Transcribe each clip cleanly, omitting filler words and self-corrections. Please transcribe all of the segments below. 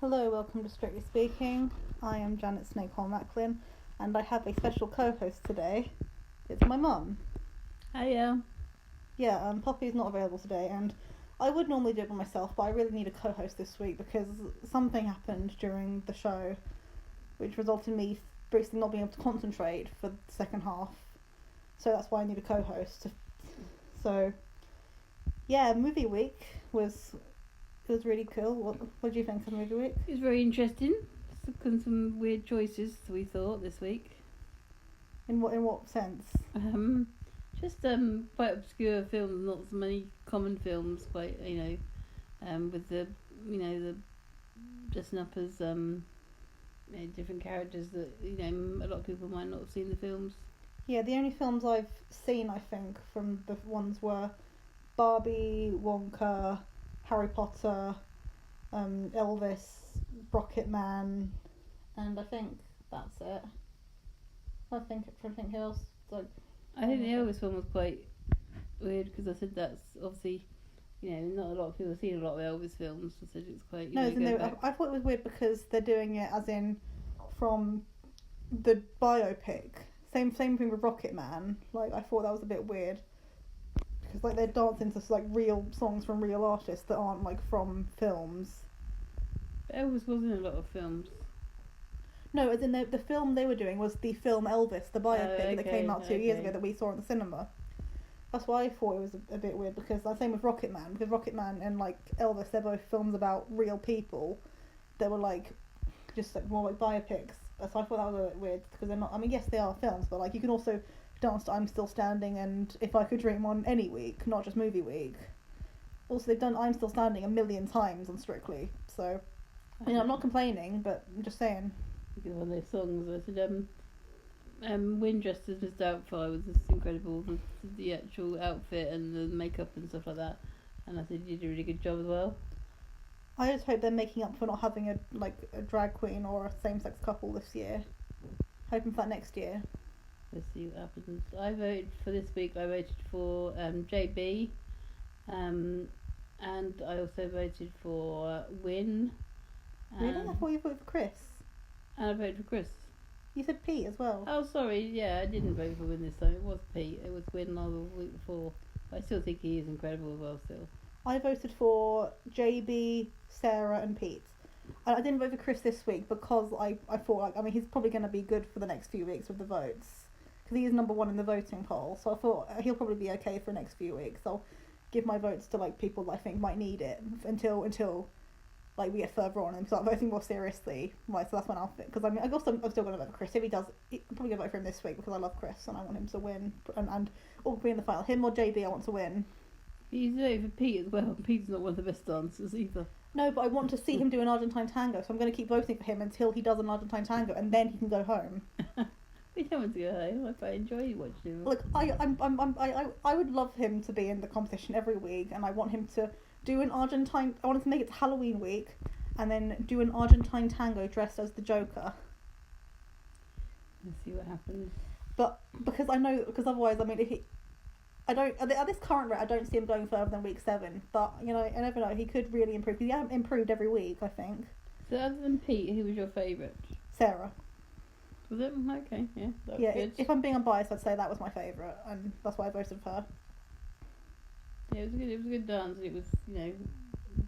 Hello, welcome to Strictly Speaking. I am Janet Snakehole-Macklin, and I have a special co-host today. It's my mum. Hiya. Yeah, Poppy's not available today, and I would normally do it by myself, but I really need a co-host this week because something happened during the show, which resulted in me basically not being able to concentrate for the second half. So that's why I need a co-host. So, yeah, movie week was really cool. What do you think of movie week? It was very interesting. Some weird choices we thought this week. In what sense? Just quite obscure films, not so many common films. Quite with the the dressing up as different characters that a lot of people might not have seen the films. Yeah, the only films I've seen, I think, from the ones were Barbie, Wonka, Harry Potter, Elvis, Rocket Man, and I think that's it. I think who else? I think the Elvis one was quite weird because I said that's obviously, not a lot of people have seen a lot of Elvis films. I said it's quite. I thought it was weird because they're doing it as in from the biopic. Same thing with Rocket Man. I thought that was a bit weird because they're dancing to real songs from real artists that aren't from films. But Elvis wasn't in a lot of films. No, as in the film they were doing was the film Elvis, the biopic that came out 2 years ago that we saw in the cinema. That's why I thought it was a bit weird because the same with Rocket Man. Because Rocket Man and Elvis, they're both films about real people. They were just more biopics. So I thought that was a bit weird because they're not. I mean, yes, they are films, but you can also dance to "I'm Still Standing" and "If I Could Dream" on any week, not just movie week. Also, they've done "I'm Still Standing" a million times on Strictly, so I'm not complaining, but I'm just saying. One of those songs, I said, Wynn dressed as Mr. Doubtfire was just incredible. The actual outfit and the makeup and stuff like that. And I said you did a really good job as well. I just hope they're making up for not having a drag queen or a same-sex couple this year. Hoping for that next year. Let's see what happens. I voted for this week. I voted for JB, and I also voted for Wynn. Really? I thought you voted for Chris. And I voted for Chris. You said Pete as well. Oh, sorry. Yeah, I didn't vote for Wynn this time. It was Pete. It was Wynn the week before. But I still think he is incredible as well. Still. I voted for JB, Sarah, and Pete. I didn't vote for Chris this week because I thought he's probably going to be good for the next few weeks with the votes because he is number one in the voting poll. So I thought he'll probably be okay for the next few weeks. I'll give my votes to people that I think might need it until we get further on and start voting more seriously. So that's when I'll fit. Because I'm still going to vote for Chris. If he does, I'm probably going to vote for him this week because I love Chris and I want him to win and or be in the final. Him or JB, I want to win. He's voted for Pete as well. Pete's not one of the best dancers either. No, but I want to see him do an Argentine tango, so I'm going to keep voting for him until he does an Argentine tango, and then he can go home. We don't want to go home. I enjoy watching him. Look, I would love him to be in the competition every week, and I want him to do an Argentine. I want him to make it to Halloween week, and then do an Argentine tango dressed as the Joker. Let's see what happens. But because otherwise, if he. I don't at this current rate. I don't see him going further than week 7. But I never know. He could really improve. He hasn't improved every week, I think. So other than Pete, who was your favourite? Sarah. Was it? Okay, yeah. That was good. If I'm being unbiased, I'd say that was my favourite, and that's why I voted for her. Yeah, it was good. It was a good dance. It was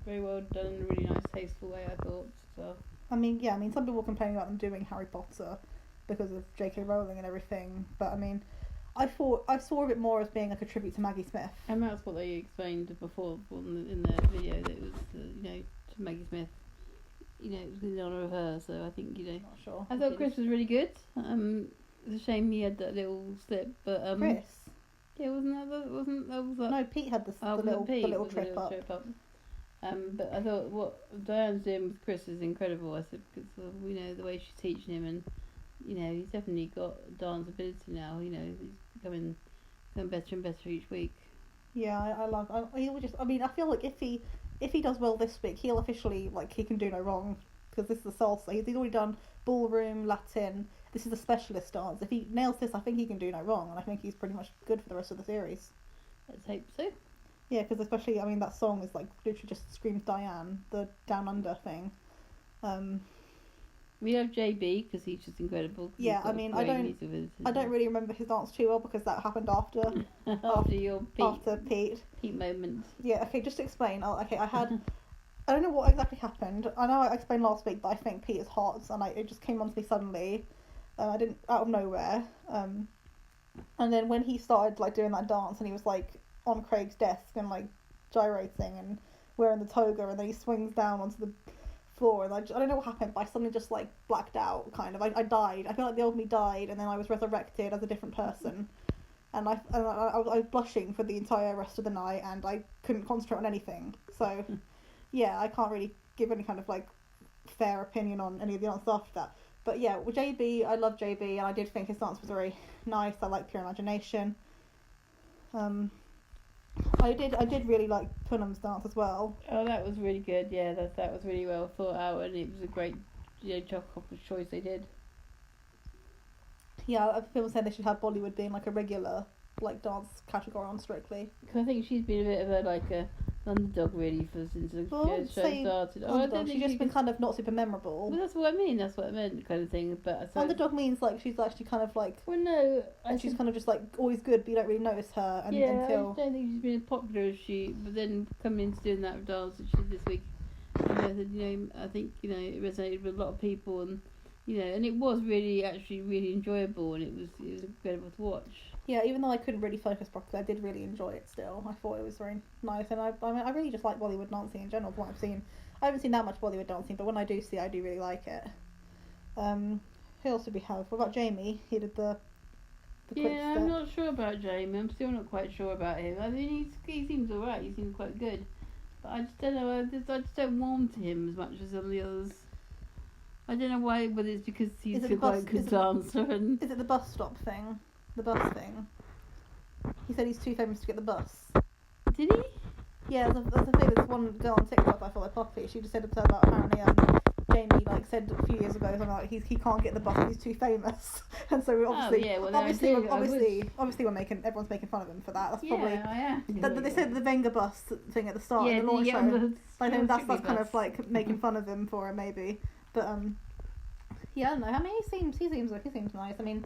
very well done in a really nice, tasteful way. I thought. So. Some people complain about them doing Harry Potter because of J.K. Rowling and everything, but I saw it more as being a tribute to Maggie Smith. And that's what they explained before in the video, that it was, to Maggie Smith. It was in honour of her, so I think, Not sure. I thought Chris was really good. It's a shame he had that little slip, but... Chris? Yeah, wasn't that... No, Pete had the little trip up. But I thought what Diane's doing with Chris is incredible. I said, because the way she's teaching him, and he's definitely got dance ability now. He's becoming better and better each week. Yeah, I love. He will just. I feel like if he does well this week, he'll officially he can do no wrong because this is the salsa. He's already done ballroom, Latin. This is a specialist dance. If he nails this, I think he can do no wrong, and I think he's pretty much good for the rest of the series. Let's hope so. Yeah, because especially that song is literally just screams Diane, the Down Under thing. We have JB because he's just incredible. Yeah, I mean, I don't really remember his dance too well because that happened after your Pete moment. Yeah, okay, just to explain. I don't know what exactly happened. I know I explained last week, but I think Pete is hot, and it just came onto me suddenly. I didn't out of nowhere. And then when he started like doing that dance, and he was like on Craig's desk and like gyrating and wearing the toga, and then he swings down onto the floor, and I don't know what happened, but I suddenly just like blacked out. Kind of, I died. I feel like the old me died, and then I was resurrected as a different person. And I was blushing for the entire rest of the night, and I couldn't concentrate on anything. So, yeah, I can't really give any kind of like fair opinion on any of the answers after that. But yeah, with JB, I love JB, and I did think his dance was very nice. I like Pure Imagination. I did really like Punham's dance as well. Oh, that was really good. Yeah, that was really well thought out, and it was a great, choice they did. Yeah, people said they should have Bollywood being like a regular like dance category on Strictly. Because I think she's been a bit of a underdog really since the show started. I don't think she's just been kind of not super memorable. Well, that's what I mean. That's what I meant, kind of thing. But underdog means like she's actually kind of like. Well, no, she's kind of just like always good, but you don't really notice her. I don't think she's been as popular as she. But then coming into doing that dance that she did this week, I think it resonated with a lot of people, and and it was really enjoyable, and it was incredible to watch. Yeah, even though I couldn't really focus properly, I did really enjoy it still. I thought it was very nice, and I really just like Bollywood dancing in general from what I've seen. I haven't seen that much Bollywood dancing, but when I do see it, I do really like it. Who else did we have? What about Jamie? He did the quick step. I'm not sure about Jamie. I'm still not quite sure about him. I mean, he seems alright. He seems quite good, but I just don't know. I just don't warm to him as much as some of the others. I don't know why, whether it's because he's quite a good dancer. Is it the bus stop thing? The bus thing? He said he's too famous to get the bus. Did he? Yeah, there's a thing. There's one girl on TikTok I follow, Poppy. She just said about apparently Jamie said a few years ago something like he can't get the bus, he's too famous, and so obviously everyone's making fun of him for that. That's probably they said the Venga bus thing at the start of the launch show. I think that's kind of like making fun of him for it maybe. But I don't know. I mean, he seems nice. I mean,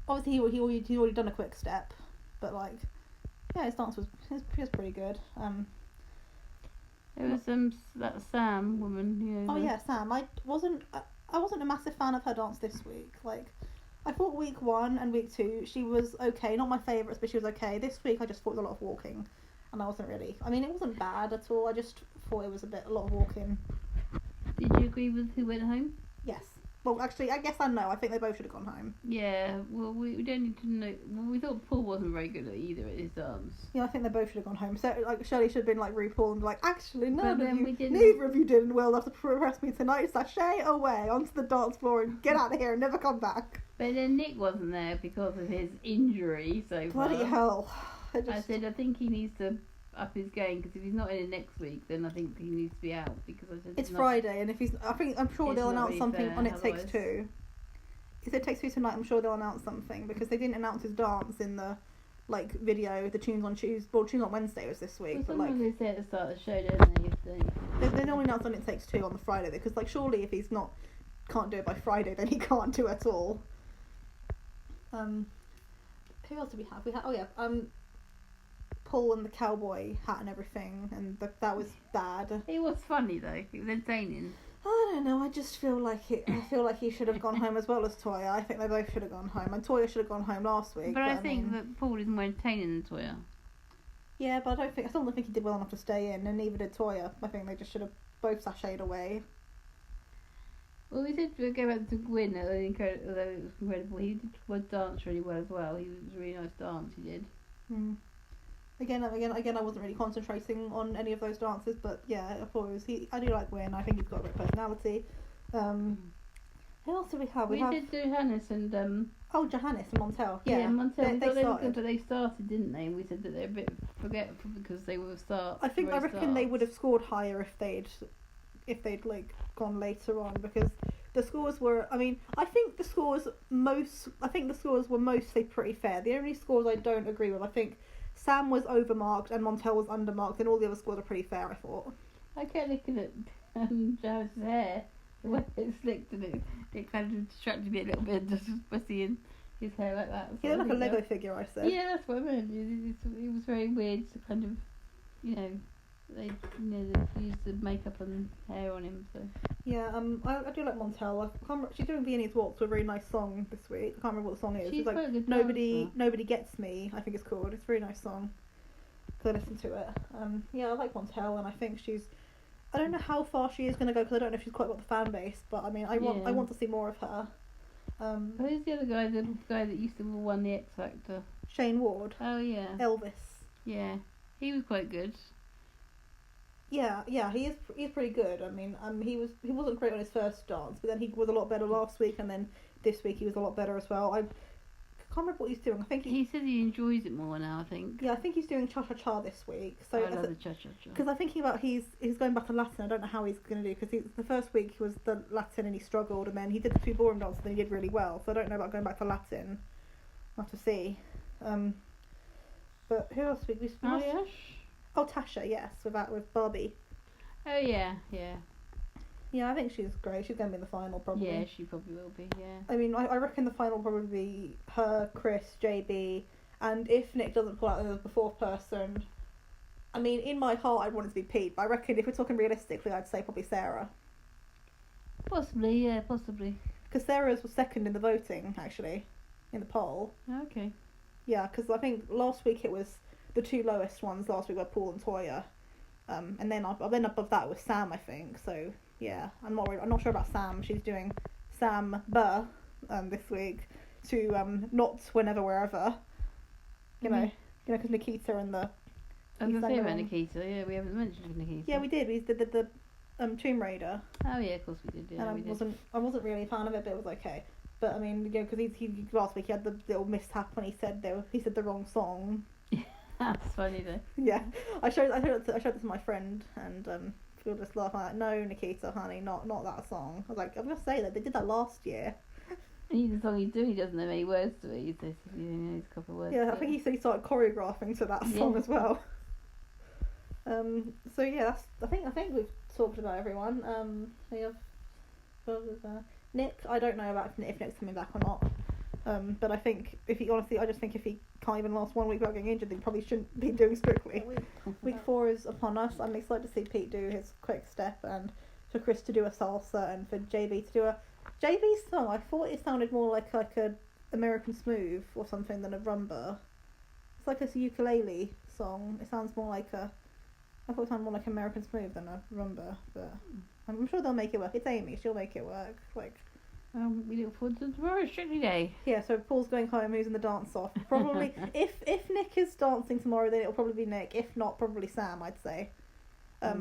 obviously he already done a quick step, but his dance was pretty good. There was that Sam woman. Oh yeah, Sam. I wasn't a massive fan of her dance this week. I thought week 1 and week 2 she was okay. Not my favourites, but she was okay. This week I just thought it was a lot of walking, and I wasn't really. I mean, it wasn't bad at all. I just thought it was a lot of walking. Did you agree with who went home? Yes. Well, actually, I guess I know. I think they both should have gone home. Yeah. Well, we don't need to know. Well, we thought Paul wasn't very good at either at his dance. Yeah, I think they both should have gone home. So, Shirley should have been like RuPaul and be like, actually, neither of you did well enough to press me tonight. Sashay away onto the dance floor and get out of here and never come back. But then Nick wasn't there because of his injury. So bloody hell! I said I think he needs to up his game, because if he's not in it next week, then I think he needs to be out, because I said it's Friday, and if he's, I'm sure they'll announce something on It Takes Two. If It Takes Two tonight, I'm sure they'll announce something, because they didn't announce his dance in the video. The tunes on Tuesday, well, tunes on Wednesday was this week. Well, but they say at the start of the show, don't they normally announce on It Takes Two on the Friday, because surely if he's can't do it by Friday, then he can't do it at all. Who else do we have? Paul and the cowboy hat and everything, and that was bad. It was funny though. It was entertaining. I don't know. I just feel like he should have gone home as well as Toya. I think they both should have gone home, and Toya should have gone home last week. But I think that Paul is more entertaining than Toya. Yeah, but I still don't think he did well enough to stay in, and neither did Toya. I think they just should have both sashayed away. Well, we did go back to Gwyn, although it was incredible. He did dance really well as well. It was a really nice dance he did. Again, I wasn't really concentrating on any of those dances, but yeah, I thought I do like Gwyn. I think he's got a great personality. Who else do we have? We did Johannes and Johannes and Montel. Yeah, Montel. They started. But they started, didn't they? And we said that they're a bit forgetful because they were start. I reckon they would have scored higher if they'd gone later on, because the scores were. I mean, I think the scores were mostly pretty fair. The only scores I don't agree with, I think Sam was overmarked and Montel was undermarked, and all the other scores are pretty fair, I thought. I kept looking at Joe's hair. The way it's slicked and it kind of distracted me a little bit, just by seeing his hair like that. So Yeah, like a Lego figure, I said. Yeah, that's what I meant. It was very weird to kind of, they used the makeup and hair on him. So Yeah, I do like Montel. She's doing Viennese Waltz with a very nice song this week. I can't remember what the song is. She's it's like quite a good Nobody Gets Me, I think it's called. It's a very nice song. So listen to it. Yeah, I like Montel, and I think I don't know how far she is going to go because I don't know if she's quite got the fan base. But I mean, I want to see more of her. Who's the other guy? The guy that used to won the X Factor. Shane Ward. Oh yeah. Elvis. Yeah, he was quite good. Yeah, he's pretty good. I mean, he wasn't great on his first dance, but then he was a lot better last week, and then this week he was a lot better as well. I can't remember what he's doing. I think he says he enjoys it more now. I think. Yeah, I think he's doing Cha Cha Cha this week. So I love the Cha Cha Cha. Because I'm thinking about he's going back to Latin. I don't know how he's going to do because the first week he was the Latin and he struggled, and then he did the 2 ballroom dances and he did really well. So I don't know about going back to Latin. I'll have to see. But who else we Oh, Tasha, yes, with Barbie. Oh yeah. Yeah, I think she's great. She's going to be in the final probably. Yeah, she probably will be. Yeah. I mean, I reckon the final will probably be her, Chris, JB, and if Nick doesn't pull out as the 4th person, I mean, in my heart I'd want it to be Pete, but I reckon if we're talking realistically, I'd say probably Sarah. Possibly, yeah, possibly. Because Sarah's was 2nd in the voting, actually, in the poll. Okay. Yeah, because I think last week it was the 2 lowest ones. Last week were Paul and Toya, and then above that was Sam, I think. So yeah, I'm not sure about Sam. She's doing Sam this week to not Whenever Wherever. You know, because Nikita and the. I was going to say about Nikita. Yeah, we haven't mentioned Nikita. Yeah, we did. We did the Tomb Raider. Oh yeah, of course we did. Yeah, and I wasn't really a fan of it, but it was okay. But I mean, because he last week he had the little mishap when he said the wrong song. That's funny though. Yeah, I showed this to my friend, and she was just laughing like, "No, Nikita, honey, not that song." I was like, "I'm gonna say that they did that last year." The song he's doing, he doesn't know any words to it. He knows a couple of words. Yeah, I think he said he started choreographing to that song as well. So yeah, I think we've talked about everyone. We have Nick. I don't know about if Nick's coming back or not. But I think I just think if he can't even last 1 week without getting injured, then he probably shouldn't be doing Strictly. Week 4 is upon us. I'm excited to see Pete do his quick step, and for Chris to do a salsa, and for JB to do a JB song. I thought it sounded more like a American Smooth or something than a rumba. It's like a ukulele song. It sounds more like I thought it sounded more like American Smooth than a rumba, but I'm sure they'll make it work. It's Amy. She'll make it work. We look forward to tomorrow's Strictly Day. Yeah, so Paul's going home, who's in the dance off. Probably, if Nick is dancing tomorrow, then it'll probably be Nick. If not, probably Sam, I'd say. I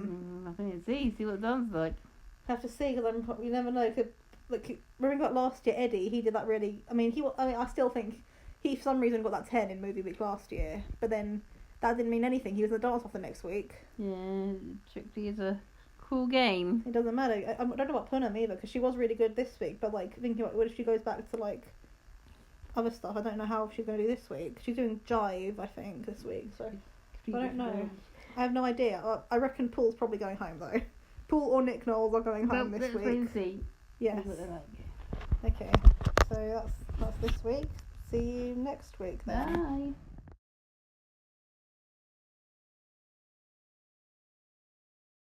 think see what it sounds like. Have to see, because you never know. Remember about last year, Eddie, he did that really. I still think he, for some reason, got that 10 in Movie Week last year, but then that didn't mean anything. He was in the dance off the next week. Yeah, Strictly is a cool game. It doesn't matter. I don't know about Punham either, because she was really good this week, but thinking about what if she goes back to other stuff, I don't know how she's going to do this week. She's doing Jive, I think, this week, so I don't know. I have no idea. I reckon Paul's probably going home though. Paul or Nick Knowles are going home this week. Let's see. Yes. Okay, so that's this week. See you next week then. Bye.